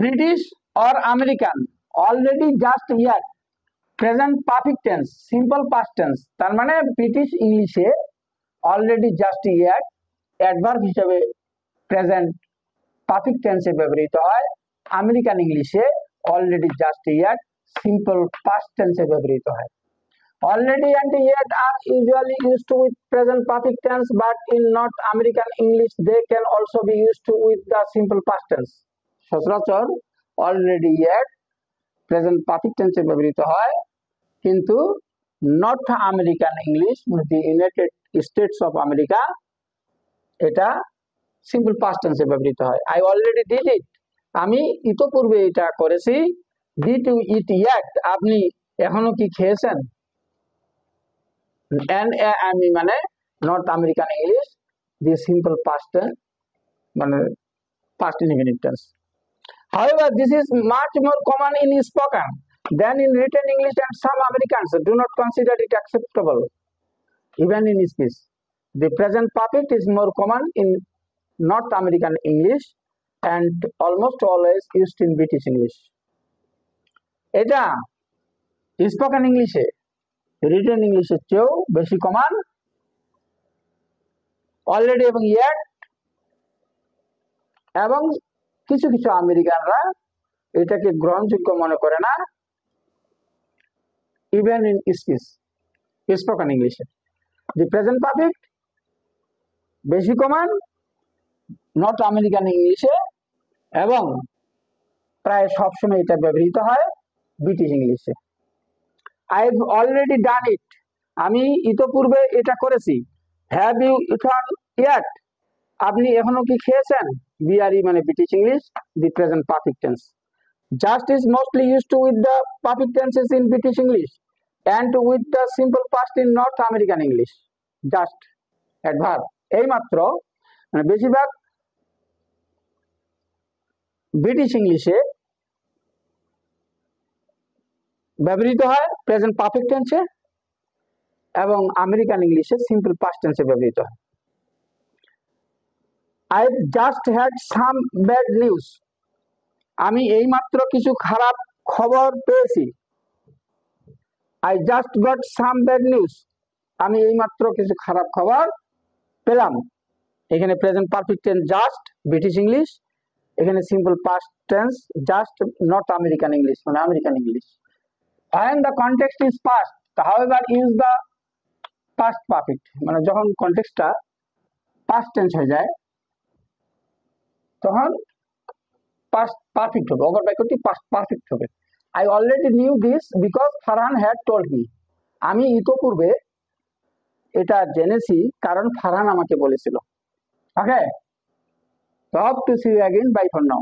British or American, already just yet, present perfect tense, simple past tense. তার মানে British ইংলিশে already just yet adverb হিসেবে present perfect টেন্সে ব্যবহৃত হয়। আমেরিকান ইংলিশে already just yet simple past টেন্সে ব্যবহৃত হয়। Already and yet are usually used to with present perfect tense, but in North American English they can also be used to with the simple past tense. সচরাচর already yet present perfect tense এ ব্যবহৃত হয়, কিন্তু north American English মানে the United states of America এটা simple past টেন্সে ব্যবহৃত হয়। I already did it, আমি ইতোপূর্বে এটা করেছি। Did you eat yet, আপনি এখনো কি খেয়েছেন? আমি মানে নর্থ আমেরিকান ইংলিশ দি সিম্পল পাস্ট টেন্স মানে past indefinite tense. However, this is much more common in spoken than in written English, and some Americans do not consider it acceptable even in speech. The present perfect is more common in North American English and almost always used in British English. এটা spoken ইংলিশে written ইংলিশের চেয়েও বেশি common. Already এবং yet, এবং কিছু কিছু আমেরিকানরা এটাকে গ্রহণযোগ্য মনে করে না ইভেন ইন স্পিচ, স্পোকেন ইংলিশে। দি প্রেজেন্ট পারফেক্ট বেশি কমন নর্থ আমেরিকান ইংলিশে, এবং প্রায় সবসময় এটা ব্যবহৃত হয় ব্রিটিশ ইংলিশে। I've already done it, আমি ইতোপূর্বে এটা করেছি। Have you eaten yet, আপনি এখনো কি খেয়েছেন? BRE মানে British English, the present perfect tense. Just is mostly used to with the perfect tenses in British English and with the simple past in North American English. Just adverb এই মাত্র মানে বেশিরভাগ British ইংলিশে ব্যবহৃত হয় present perfect টেন্সে, এবং American ইংলিশে সিম্পল পাস্ট টেন্সে ব্যবহৃত হয়। I just had some bad news, আমি এইমাত্র কিছু খারাপ খবর পেয়েছি। I just got some bad news, আমি এইমাত্র কিছু খারাপ খবর পেলাম। এখানে present perfect tense just British English, এখানে simple past tense just north American English মানে American English. When the context is past, however, use the past perfect, মানে যখন কনটেক্সটটা পাস্ট টেন্স হয়ে যায় তখন পাস্ট পারফেক্ট হবে, অপর বাক্যটি পাস্ট পারফেক্ট হবে। I already knew this because Farhan had told me, আমি ইতোপূর্বে এটা জেনেছি কারণ ফারহান আমাকে বলেছিল। ওকে, so hope to see you again, bye for now.